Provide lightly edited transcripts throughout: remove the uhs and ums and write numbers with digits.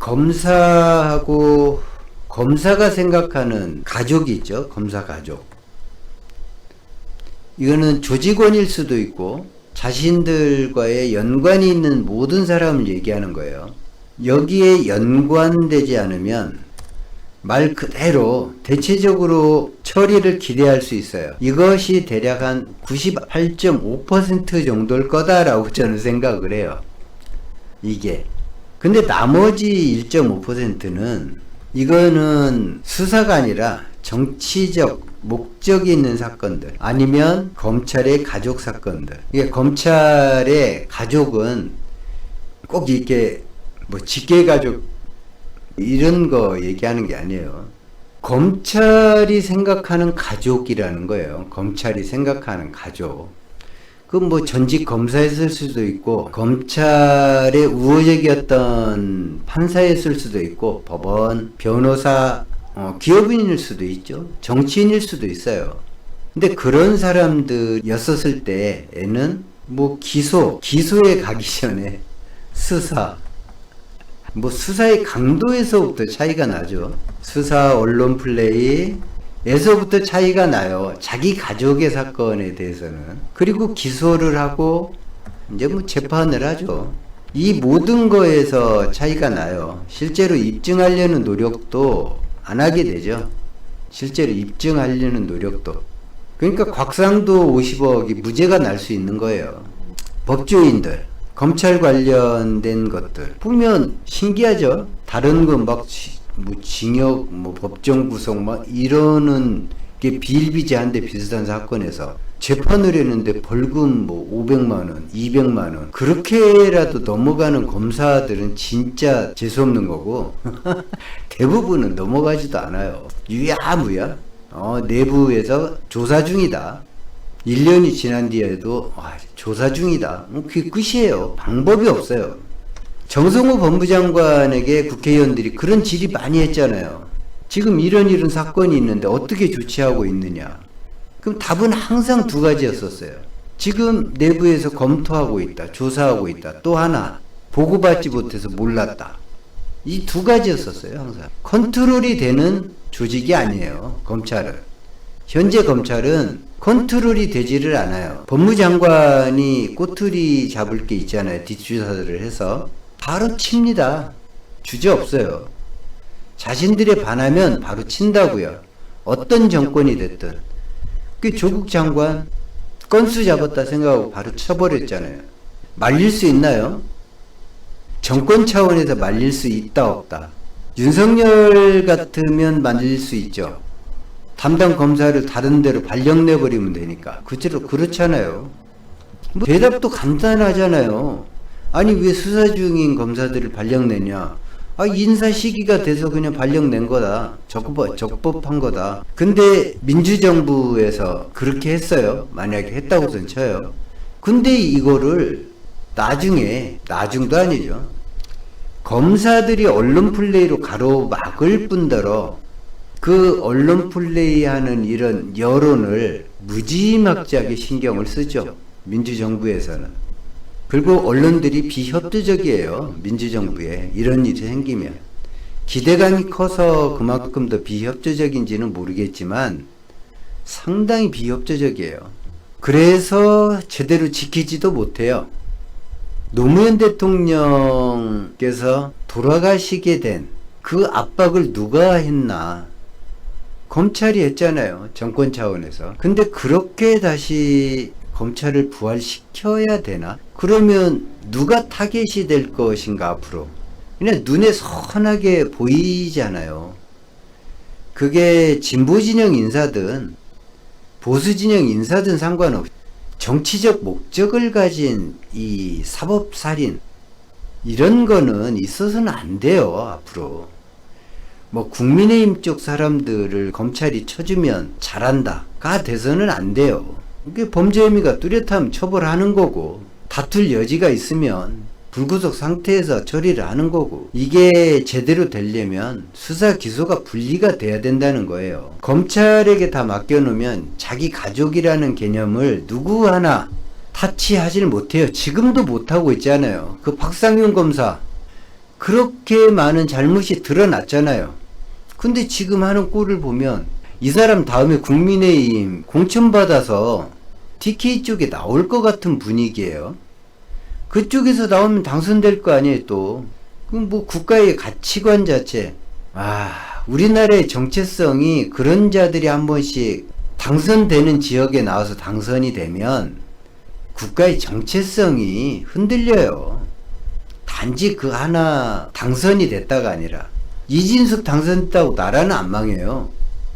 검사하고 검사가 생각하는 가족이 있죠. 검사 가족. 이거는 조직원일 수도 있고 자신들과의 연관이 있는 모든 사람을 얘기하는 거예요. 여기에 연관되지 않으면 말 그대로 대체적으로 처리를 기대할 수 있어요. 이것이 대략 한 98.5% 정도일 거다라고 저는 생각을 해요. 이게. 근데 나머지 1.5%는 이거는 수사가 아니라 정치적 목적이 있는 사건들, 아니면 검찰의 가족 사건들. 이게 검찰의 가족은 꼭 이렇게 뭐 직계가족 이런 거 얘기하는 게 아니에요. 검찰이 생각하는 가족이라는 거예요. 검찰이 생각하는 가족. 그건 뭐 전직 검사였을 수도 있고, 검찰의 우호적이었던 판사였을 수도 있고, 법원, 변호사, 기업인일 수도 있죠. 정치인일 수도 있어요. 근데 그런 사람들이었을 때에는 뭐 기소에 가기 전에 수사, 뭐 수사의 강도에서부터 차이가 나죠. 수사 언론 플레이에서부터 차이가 나요. 자기 가족의 사건에 대해서는. 그리고 기소를 하고 이제 뭐 재판을 하죠. 이 모든 거에서 차이가 나요. 실제로 입증하려는 노력도 안 하게 되죠. 실제로 입증하려는 노력도. 그러니까 곽상도 50억이 무죄가 날 수 있는 거예요. 법조인들, 검찰 관련된 것들 보면 신기하죠. 다른 거 막 뭐 징역, 뭐 법정 구속 막 이러는 게 비일비재한데 비슷한 사건에서 재판을 했는데 벌금 뭐 500만원, 200만원 그렇게라도 넘어가는 검사들은 진짜 재수없는 거고 대부분은 넘어가지도 않아요. 유야무야. 내부에서 조사 중이다. 1년이 지난 뒤에도 조사 중이다. 그게 끝이에요. 방법이 없어요. 정성호 법무장관에게 국회의원들이 그런 질의 많이 했잖아요. 지금 이런 사건이 있는데 어떻게 조치하고 있느냐. 그럼 답은 항상 두 가지였었어요. 지금 내부에서 검토하고 있다. 조사하고 있다. 또 하나 보고받지 못해서 몰랐다. 이 두 가지였었어요. 항상. 컨트롤이 되는 조직이 아니에요. 검찰은. 현재 검찰은 컨트롤이 되지를 않아요. 법무장관이 꼬투리 잡을 게 있잖아요. 뒷조사를 해서 바로 칩니다. 주저없어요. 자신들에 반하면 바로 친다고요. 어떤 정권이 됐든. 그 조국 장관 건수 잡았다 생각하고 바로 쳐버렸잖아요. 말릴 수 있나요? 정권 차원에서 말릴 수 있다 없다. 윤석열 같으면 말릴 수 있죠. 담당 검사를 다른 데로 발령내버리면 되니까. 그렇잖아요. 뭐 대답도 간단하잖아요. 아니 왜 수사 중인 검사들을 발령내냐. 인사 시기가 돼서 그냥 발령낸 거다. 적법한 거다. 근데 민주정부에서 그렇게 했어요. 만약에 했다고선 쳐요. 근데 이거를 나중도 아니죠. 검사들이 언론 플레이로 가로막을 뿐더러 그 언론 플레이하는 이런 여론을 무지막지하게 신경을 쓰죠. 민주정부에서는. 그리고 언론들이 비협조적이에요. 민주정부에 이런 일이 생기면. 기대감이 커서 그만큼 더 비협조적인지는 모르겠지만 상당히 비협조적이에요. 그래서 제대로 지키지도 못해요. 노무현 대통령께서 돌아가시게 된 그 압박을 누가 했나? 검찰이 했잖아요. 정권 차원에서. 근데 그렇게 다시 검찰을 부활시켜야 되나? 그러면 누가 타겟이 될 것인가 앞으로? 그냥 눈에 선하게 보이잖아요. 그게 진보진영 인사든 보수진영 인사든 상관없이 정치적 목적을 가진 이 사법살인 이런 거는 있어서는 안 돼요. 앞으로 뭐 국민의힘 쪽 사람들을 검찰이 쳐주면 잘한다가 돼서는 안 돼요. 이게 범죄 혐의가 뚜렷하면 처벌하는 거고, 다툴 여지가 있으면 불구속 상태에서 처리를 하는 거고, 이게 제대로 되려면 수사 기소가 분리가 돼야 된다는 거예요. 검찰에게 다 맡겨놓으면 자기 가족이라는 개념을 누구 하나 타치하지를 못해요. 지금도 못하고 있잖아요. 그 박상윤 검사, 그렇게 많은 잘못이 드러났잖아요. 근데 지금 하는 꼴을 보면 이 사람 다음에 국민의힘 공천받아서 TK 쪽에 나올 것 같은 분위기예요. 그쪽에서 나오면 당선될 거 아니에요, 또. 그럼 뭐 국가의 가치관 자체. 우리나라의 정체성이 그런 자들이 한 번씩 당선되는 지역에 나와서 당선이 되면 국가의 정체성이 흔들려요. 단지 그 하나 당선이 됐다가 아니라 이진숙 당선됐다고 나라는 안 망해요.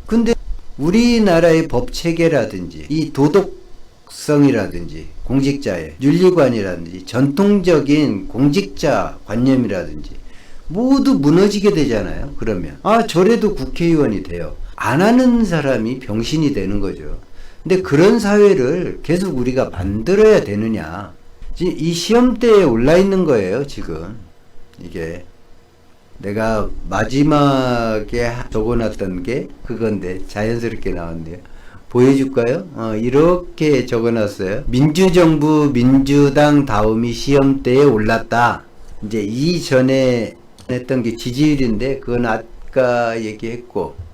근데 우리나라의 법 체계라든지 이 도덕성이라든지 공직자의 윤리관이라든지 전통적인 공직자 관념이라든지 모두 무너지게 되잖아요. 그러면 저래도 국회의원이 돼요. 안 하는 사람이 병신이 되는 거죠. 근데 그런 사회를 계속 우리가 만들어야 되느냐. 이 시험대에 올라 있는 거예요, 지금. 이게 내가 마지막에 적어놨던 게 그건데 자연스럽게 나왔네요. 보여줄까요? 이렇게 적어놨어요. 민주정부 민주당 다음이 시험대에 올랐다. 이제 이전에 했던 게 지지율인데 그건 아까 얘기했고,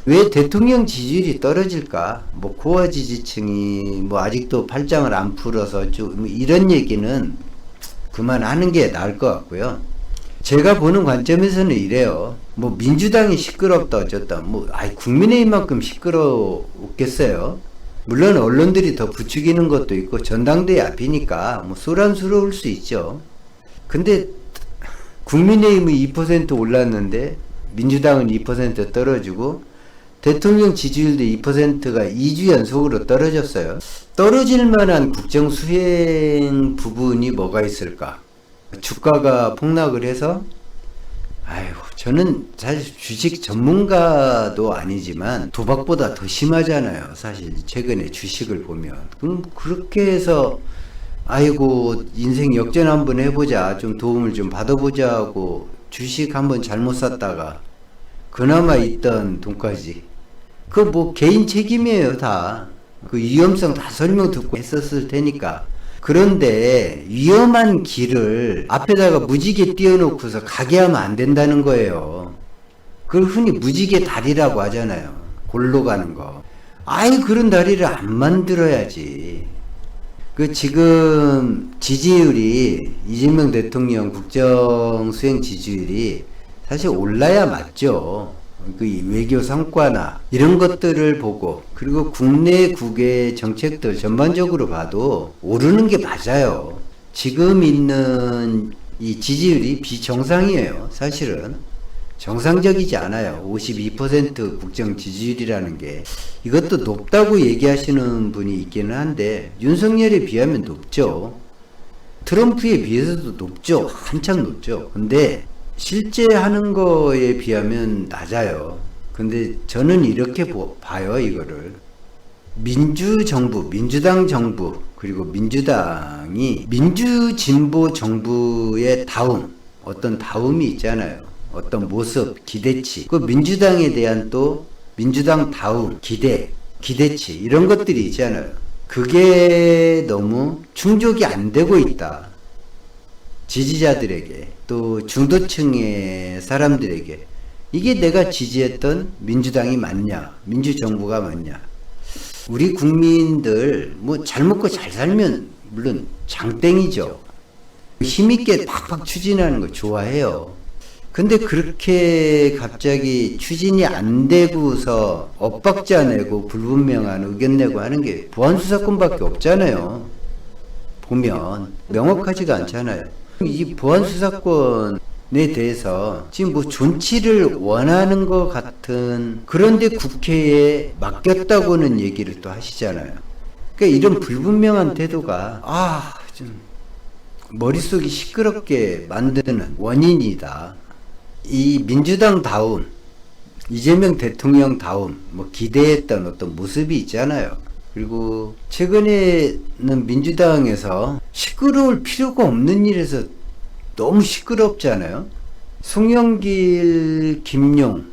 왜 대통령 지지율이 떨어질까? 뭐 코어 지지층이 뭐 아직도 팔짱을 안 풀어서 좀 이런 얘기는 그만하는 게 나을 것 같고요. 제가 보는 관점에서는 이래요. 뭐 민주당이 시끄럽다 어쩌다 국민의힘만큼 시끄러웠겠어요. 물론 언론들이 더 부추기는 것도 있고 전당대회 앞이니까 뭐 소란스러울 수 있죠. 근데 국민의힘은 2% 올랐는데 민주당은 2% 떨어지고 대통령 지지율도 2%가 2주 연속으로 떨어졌어요. 떨어질 만한 국정 수행 부분이 뭐가 있을까? 주가가 폭락을 해서 저는 사실 주식 전문가도 아니지만 도박보다 더 심하잖아요. 사실 최근에 주식을 보면. 그럼 그렇게 해서 인생 역전 한번 해보자, 좀 도움을 좀 받아보자 하고 주식 한번 잘못 샀다가 그나마 있던 돈까지, 그거 뭐 개인 책임이에요. 다 그 위험성 다 설명 듣고 했었을 테니까. 그런데 위험한 길을 앞에다가 무지개 띄워놓고서 가게 하면 안 된다는 거예요. 그걸 흔히 무지개 다리라고 하잖아요. 골로 가는 거. 그런 다리를 안 만들어야지. 지금 지지율이 이재명 대통령 국정 수행 지지율이 사실 올라야 맞죠. 외교 성과나 이런 것들을 보고, 그리고 국내국의 정책들 전반적으로 봐도 오르는 게 맞아요. 지금 있는 이 지지율이 비정상이에요. 사실은 정상적이지 않아요. 52% 국정 지지율이라는 게, 이것도 높다고 얘기하시는 분이 있기는 한데 윤석열에 비하면 높죠. 트럼프에 비해서도 높죠. 한참 높죠. 근데 실제 하는 거에 비하면 낮아요. 근데 저는 이렇게 봐요. 이거를 민주정부, 민주당 정부, 그리고 민주당이 민주진보 정부의 어떤 다움이 있잖아요. 어떤 모습, 기대치, 그 민주당에 대한 또 민주당 다움, 기대치 이런 것들이 있잖아요. 그게 너무 충족이 안 되고 있다. 지지자들에게, 또 중도층의 사람들에게 이게 내가 지지했던 민주당이 맞냐, 민주정부가 맞냐. 우리 국민들 잘 먹고 잘 살면 물론 장땡이죠. 힘있게 팍팍 추진하는 거 좋아해요. 근데 그렇게 갑자기 추진이 안 되고서 엇박자 내고 불분명한 의견 내고 하는 게 보안수사권밖에 없잖아요. 보면 명확하지가 않잖아요. 이 보안수사권에 대해서 지금 존치를 원하는 것 같은, 그런데 국회에 맡겼다고는 얘기를 또 하시잖아요. 그러니까 이런 불분명한 태도가 좀 머릿속이 시끄럽게 만드는 원인이다. 이 민주당 다움, 이재명 대통령 다움, 기대했던 어떤 모습이 있잖아요. 그리고 최근에는 민주당에서 시끄러울 필요가 없는 일에서 너무 시끄럽잖아요. 송영길, 김용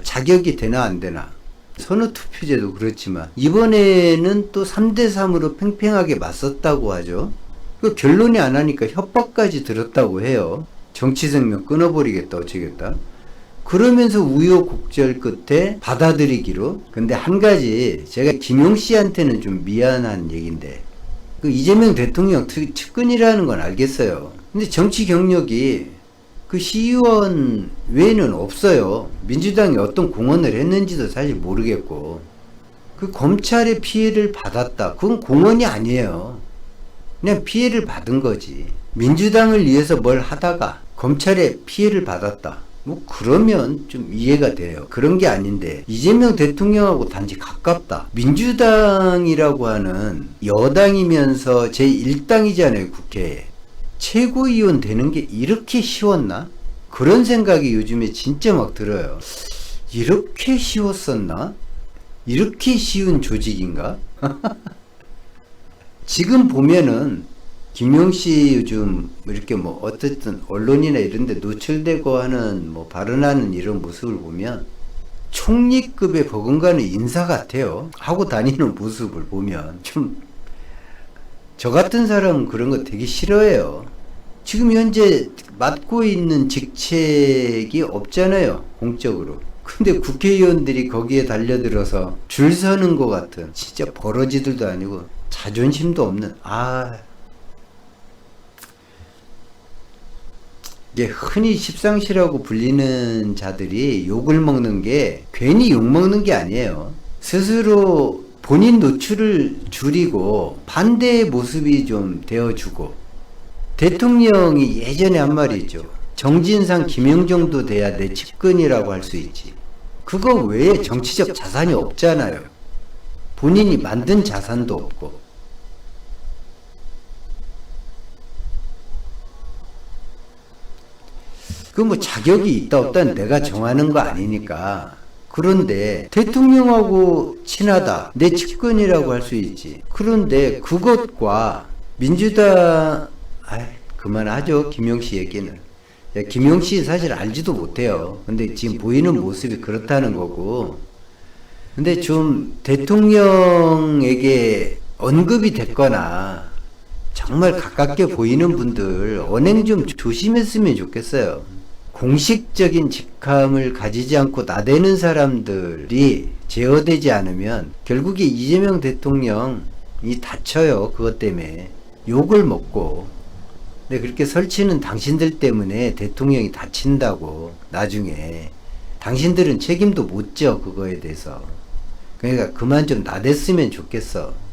자격이 되나 안 되나. 선거투표제도 그렇지만 이번에는 또 3대3으로 팽팽하게 맞섰다고 하죠. 그 결론이 안 하니까 협박까지 들었다고 해요. 정치 생명 끊어버리겠다 어쩌겠다. 그러면서 우여곡절 끝에 받아들이기로. 근데 한 가지 제가 김용 씨한테는 좀 미안한 얘기인데, 그 이재명 대통령 측근이라는 건 알겠어요. 근데 정치 경력이 그 시의원 외에는 없어요. 민주당이 어떤 공헌을 했는지도 사실 모르겠고, 그 검찰의 피해를 받았다, 그건 공헌이 아니에요. 그냥 피해를 받은 거지. 민주당을 위해서 뭘 하다가 검찰의 피해를 받았다, 뭐 그러면 좀 이해가 돼요. 그런 게 아닌데 이재명 대통령하고 단지 가깝다. 민주당이라고 하는 여당이면서 제1당이잖아요. 국회에. 최고위원 되는 게 이렇게 쉬웠나? 그런 생각이 요즘에 진짜 막 들어요. 이렇게 쉬웠었나? 이렇게 쉬운 조직인가? 지금 보면은 김용씨 요즘 이렇게 뭐 어쨌든 언론이나 이런 데 노출되고 하는 뭐 발언하는 이런 모습을 보면 총리급의 버금가는 인사 같아요. 하고 다니는 모습을 보면 좀, 저 같은 사람은 그런 거 되게 싫어해요. 지금 현재 맡고 있는 직책이 없잖아요, 공적으로. 근데 국회의원들이 거기에 달려들어서 줄 서는 것 같은, 진짜 버러지들도 아니고 자존심도 없는, 이게 흔히 십상시라고 불리는 자들이 욕을 먹는 게 괜히 욕 먹는 게 아니에요. 스스로 본인 노출을 줄이고 반대의 모습이 좀 되어주고, 대통령이 예전에 한 말이 있죠. 정진상 김영 정도 돼야 내 측근이라고 할 수 있지. 그거 외에 정치적 자산이 없잖아요. 본인이 만든 자산도 없고. 그 뭐 자격이 있다 없다는 내가 정하는 거 아니니까. 그런데 대통령하고 친하다, 내 측근이라고 할 수 있지. 그런데 그것과 민주당, 그만하죠, 김용씨 얘기는. 김용씨 사실 알지도 못해요. 근데 지금 보이는 모습이 그렇다는 거고. 근데 좀 대통령에게 언급이 됐거나 정말 가깝게 보이는 분들 언행 좀 조심했으면 좋겠어요. 공식적인 직함을 가지지 않고 나대는 사람들이 제어되지 않으면 결국에 이재명 대통령이 다쳐요. 그것 때문에 욕을 먹고. 근데 그렇게 설치는 당신들 때문에 대통령이 다친다고. 나중에 당신들은 책임도 못 져, 그거에 대해서. 그러니까 그만 좀 나댔으면 좋겠어.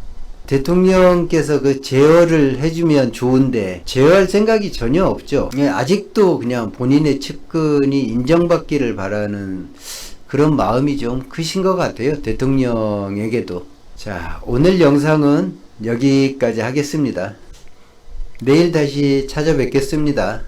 대통령께서 그 제어를 해주면 좋은데 제어할 생각이 전혀 없죠. 아직도 그냥 본인의 측근이 인정받기를 바라는 그런 마음이 좀 크신 것 같아요, 대통령에게도. 자, 오늘 영상은 여기까지 하겠습니다. 내일 다시 찾아뵙겠습니다.